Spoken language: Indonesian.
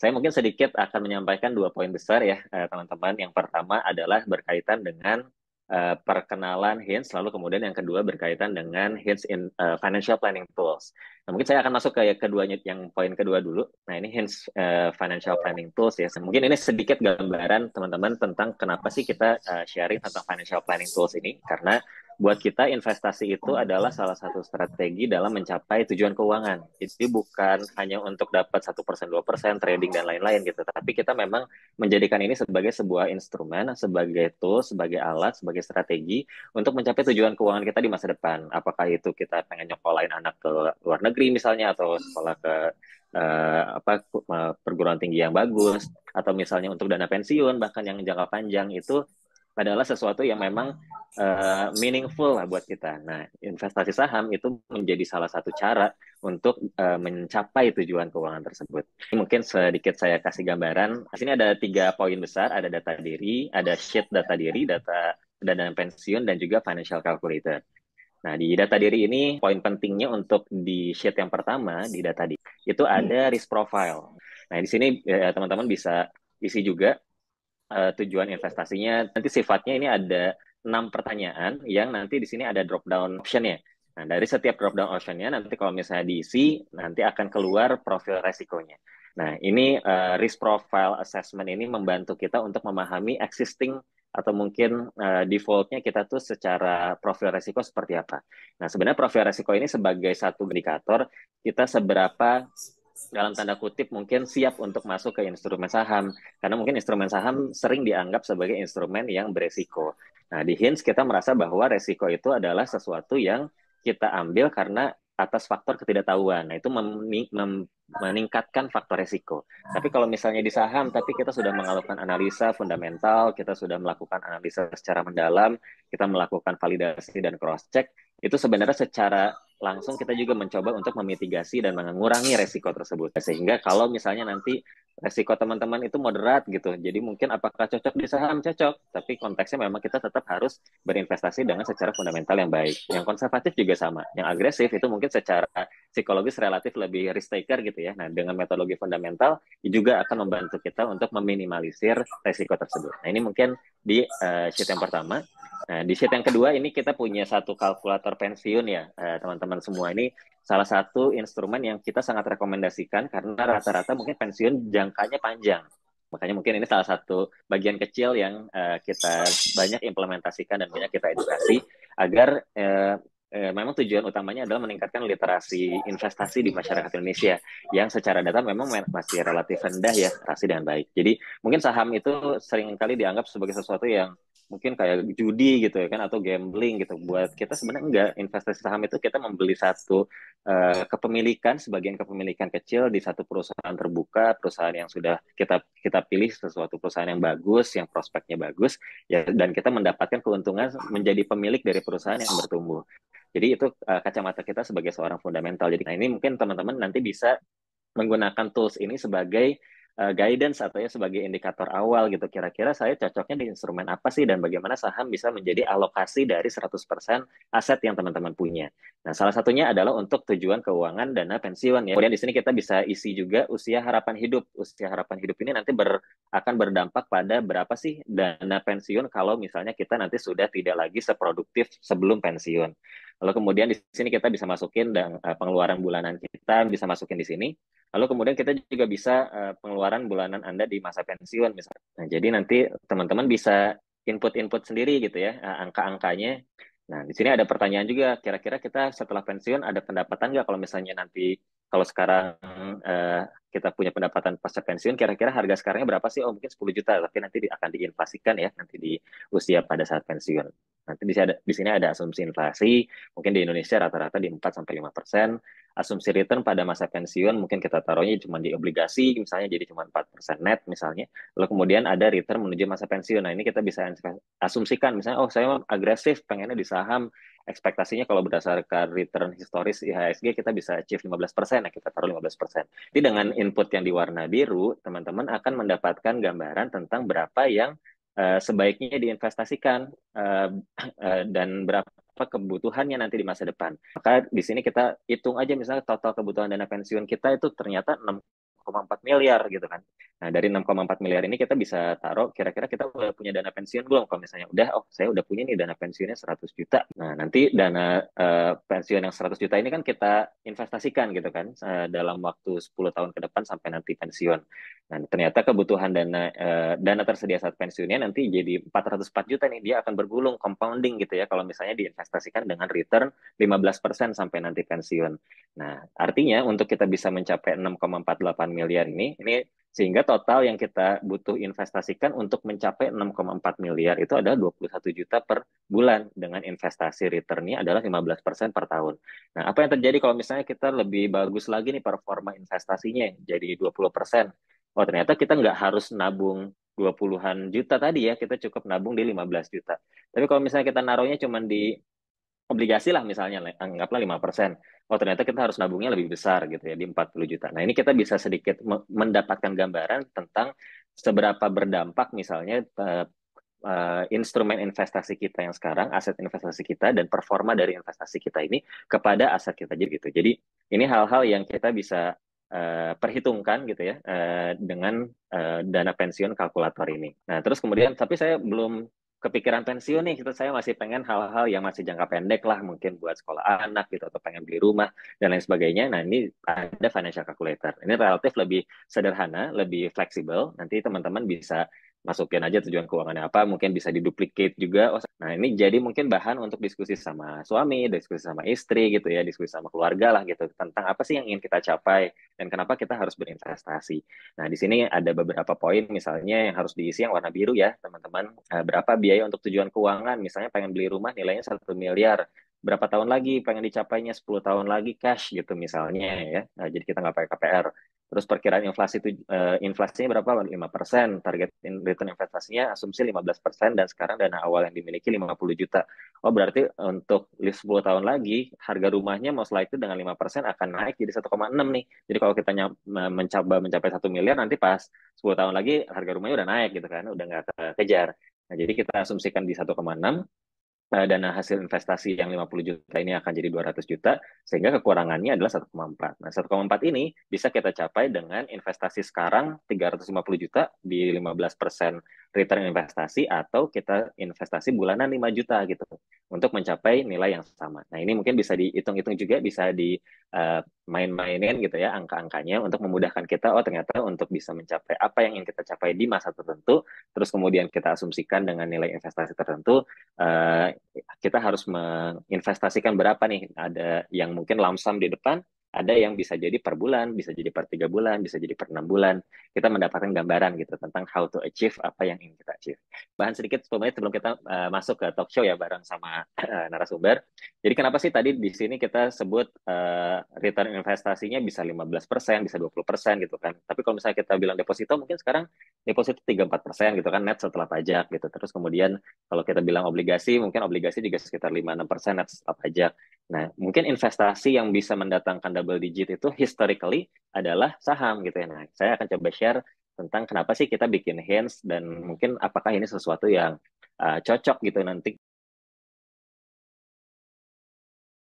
Saya mungkin sedikit akan menyampaikan dua poin besar ya, teman-teman. Yang pertama adalah berkaitan dengan perkenalan Hinge, lalu kemudian yang kedua berkaitan dengan Hinge in financial planning tools. Nah, mungkin saya akan masuk ke keduanya, yang poin kedua dulu. Nah, ini Hinge financial planning tools ya. Mungkin ini sedikit gambaran teman-teman tentang kenapa sih kita sharing tentang financial planning tools ini, karena buat kita investasi itu adalah salah satu strategi dalam mencapai tujuan keuangan. Jadi bukan hanya untuk dapat 1%, 2%, trading dan lain-lain gitu. Tapi kita memang menjadikan ini sebagai sebuah instrumen, sebagai tool, sebagai alat, sebagai strategi untuk mencapai tujuan keuangan kita di masa depan. Apakah itu kita pengen nyokolain anak ke luar negeri misalnya, atau sekolah ke perguruan tinggi yang bagus, atau misalnya untuk dana pensiun bahkan yang jangka panjang, itu adalah sesuatu yang memang meaningful lah buat kita. Nah, investasi saham itu menjadi salah satu cara untuk mencapai tujuan keuangan tersebut. Ini mungkin sedikit saya kasih gambaran. Di sini ada 3 poin besar, ada data diri, ada sheet data diri, data dana pensiun, dan juga financial calculator. Nah, di data diri ini, poin pentingnya untuk di sheet yang pertama, di data diri, itu ada risk profile. Nah, di sini teman-teman bisa isi juga tujuan investasinya. Nanti sifatnya ini ada 6 pertanyaan yang nanti di sini ada drop down optionnya. Nah, dari setiap drop down optionnya nanti kalau misalnya diisi, nanti akan keluar profil resikonya. Nah, ini risk profile assessment ini membantu kita untuk memahami existing atau mungkin defaultnya kita tuh secara profil resiko seperti apa. Nah, sebenarnya profil resiko ini sebagai satu indikator kita seberapa dalam tanda kutip mungkin siap untuk masuk ke instrumen saham. Karena mungkin instrumen saham sering dianggap sebagai instrumen yang beresiko. Nah, di Hinge kita merasa bahwa resiko itu adalah sesuatu yang kita ambil karena atas faktor ketidaktahuan. Nah, itu meningkatkan faktor resiko. Tapi kalau misalnya di saham, tapi kita sudah melakukan analisa fundamental, kita sudah melakukan analisa secara mendalam, kita melakukan validasi dan cross-check, itu sebenarnya secara langsung kita juga mencoba untuk memitigasi dan mengurangi resiko tersebut. Sehingga kalau misalnya nanti resiko teman-teman itu moderat gitu, jadi mungkin apakah cocok di saham? Cocok, tapi konteksnya memang kita tetap harus berinvestasi dengan secara fundamental yang baik. Yang konservatif juga sama, yang agresif itu mungkin secara psikologis relatif lebih risk taker gitu ya. Nah, dengan metodologi fundamental juga akan membantu kita untuk meminimalisir resiko tersebut. Nah, ini mungkin di sheet yang pertama. Nah, di sheet yang kedua ini kita punya satu kalkulator pensiun ya, teman-teman semua. Ini salah satu instrumen yang kita sangat rekomendasikan karena rata-rata mungkin pensiun jangkanya panjang. Makanya mungkin ini salah satu bagian kecil yang kita banyak implementasikan dan banyak kita edukasi agar memang tujuan utamanya adalah meningkatkan literasi investasi di masyarakat Indonesia yang secara data memang masih relatif rendah ya, literasi dengan baik. Jadi mungkin saham itu seringkali dianggap sebagai sesuatu yang mungkin kayak judi gitu ya kan, atau gambling gitu. Buat kita sebenarnya enggak, investasi saham itu kita membeli satu kepemilikan, sebagian kepemilikan kecil di satu perusahaan terbuka, perusahaan yang sudah kita kita pilih sesuatu perusahaan yang bagus, yang prospeknya bagus ya, dan kita mendapatkan keuntungan menjadi pemilik dari perusahaan yang bertumbuh. Jadi itu kacamata kita sebagai seorang fundamental. Jadi nah, ini mungkin teman-teman nanti bisa menggunakan tools ini sebagai guidance atau ya sebagai indikator awal gitu. Kira-kira saya cocoknya di instrumen apa sih, dan bagaimana saham bisa menjadi alokasi dari 100% aset yang teman-teman punya. Nah, salah satunya adalah untuk tujuan keuangan dana pensiun ya. Kemudian di sini kita bisa isi juga usia harapan hidup. Usia harapan hidup ini nanti akan berdampak pada berapa sih dana pensiun kalau misalnya kita nanti sudah tidak lagi seproduktif sebelum pensiun. Lalu kemudian di sini kita bisa masukin dan pengeluaran bulanan kita bisa masukin di sini. Lalu kemudian kita juga bisa pengeluaran bulanan Anda di masa pensiun misalnya. Nah, jadi nanti teman-teman bisa input-input sendiri gitu ya, angka-angkanya. Nah, di sini ada pertanyaan juga, kira-kira kita setelah pensiun ada pendapatan nggak, kalau misalnya nanti, kalau sekarang eh, kita punya pendapatan pasca pensiun, kira-kira harga sekarangnya berapa sih? Oh, mungkin 10 juta, tapi nanti akan diinflasikan ya, nanti di usia pada saat pensiun. Nanti di sini ada asumsi inflasi, mungkin di Indonesia rata-rata di 4-5%. Asumsi return pada masa pensiun mungkin kita taruhnya cuma di obligasi misalnya, jadi cuma 4% net misalnya. Lalu kemudian ada return menuju masa pensiun. Nah, ini kita bisa asumsikan misalnya, oh saya agresif pengennya di saham, ekspektasinya kalau berdasarkan return historis IHSG kita bisa achieve 15%, nah kita taruh 15%. Jadi dengan input yang di warna biru, teman-teman akan mendapatkan gambaran tentang berapa yang sebaiknya diinvestasikan dan berapa kebutuhannya nanti di masa depan. Maka di sini kita hitung aja misalnya total kebutuhan dana pensiun kita itu ternyata 6,4 miliar gitu kan. Nah, dari 6,4 miliar ini kita bisa taruh kira-kira kita udah punya dana pensiun belum? Kalau misalnya udah, oh saya udah punya nih dana pensiunnya 100 juta. Nah, nanti dana pensiun yang 100 juta ini kan kita investasikan gitu kan dalam waktu 10 tahun ke depan sampai nanti pensiun. Nah, ternyata kebutuhan dana tersedia saat pensiunnya nanti jadi 404 juta nih, dia akan bergulung compounding gitu ya kalau misalnya diinvestasikan dengan return 15% sampai nanti pensiun. Nah, artinya untuk kita bisa mencapai 6,48 miliar ini sehingga total yang kita butuh investasikan untuk mencapai 6,4 miliar itu adalah 21 juta per bulan dengan investasi returnnya adalah 15% per tahun. Nah, apa yang terjadi kalau misalnya kita lebih bagus lagi nih performa investasinya jadi 20%? Oh, ternyata kita nggak harus nabung 20-an juta tadi ya, kita cukup nabung di 15 juta. Tapi kalau misalnya kita naruhnya cuma di obligasi lah misalnya, anggaplah 5%. Oh, ternyata kita harus nabungnya lebih besar gitu ya, di 40 juta. Nah, ini kita bisa sedikit mendapatkan gambaran tentang seberapa berdampak misalnya instrumen investasi kita yang sekarang, aset investasi kita, dan performa dari investasi kita ini kepada aset kita gitu. Jadi, ini hal-hal yang kita bisa perhitungkan gitu ya dengan dana pensiun kalkulator ini. Nah, terus kemudian, tapi saya belum kepikiran pensiun nih, gitu. Saya masih pengen hal-hal yang masih jangka pendek lah, mungkin buat sekolah anak gitu, atau pengen beli rumah, dan lain sebagainya. Nah, ini ada financial calculator. Ini relatif lebih sederhana, lebih fleksibel. Nanti teman-teman bisa masukin aja tujuan keuangannya apa, mungkin bisa diduplicate juga. Nah, ini jadi mungkin bahan untuk diskusi sama suami, diskusi sama istri gitu ya, diskusi sama keluarga lah gitu, tentang apa sih yang ingin kita capai dan kenapa kita harus berinvestasi. Nah, di sini ada beberapa poin misalnya yang harus diisi yang warna biru ya, teman-teman. Berapa biaya untuk tujuan keuangan, misalnya pengen beli rumah nilainya 1 miliar, berapa tahun lagi pengen dicapainya, 10 tahun lagi cash gitu misalnya ya. Nah, jadi kita nggak pakai KPR. Terus perkiraan inflasinya berapa? 5%. Target return investasinya asumsi 15% dan sekarang dana awal yang dimiliki 50 juta. Oh, berarti untuk 10 tahun lagi harga rumahnya most likely dengan 5% akan naik jadi 1,6 nih. Jadi kalau kita mencapai 1 miliar, nanti pas 10 tahun lagi harga rumahnya udah naik gitu kan, udah nggak kekejar. Nah, jadi kita asumsikan di 1,6, dana hasil investasi yang 50 juta ini akan jadi 200 juta, sehingga kekurangannya adalah 1,4. Nah, 1,4 ini bisa kita capai dengan investasi sekarang 350 juta di 15% return investasi, atau kita investasi bulanan 5 juta gitu, untuk mencapai nilai yang sama. Nah, ini mungkin bisa dihitung-hitung juga, bisa di main-mainin gitu ya angka-angkanya untuk memudahkan kita, oh ternyata untuk bisa mencapai apa yang ingin kita capai di masa tertentu, terus kemudian kita asumsikan dengan nilai investasi tertentu, kita harus menginvestasikan berapa nih. Ada yang mungkin lump sum di depan, ada yang bisa jadi per bulan, bisa jadi per 3 bulan, bisa jadi per 6 bulan. Kita mendapatkan gambaran gitu tentang how to achieve apa yang ingin kita achieve. Bahan sedikit sebelum kita masuk ke talk show ya bareng sama narasumber. Jadi kenapa sih tadi di sini kita sebut return investasinya bisa 15%, bisa 20% gitu kan. Tapi kalau misalnya kita bilang deposito, mungkin sekarang deposito 3-4% gitu kan net setelah pajak gitu. Terus kemudian kalau kita bilang obligasi, mungkin obligasi juga sekitar 5-6% net setelah pajak. Nah, mungkin investasi yang bisa mendatangkan double digit itu historically adalah saham gitu ya. Nah, saya akan coba share tentang kenapa sih kita bikin Hinge, dan mungkin apakah ini sesuatu yang cocok gitu nanti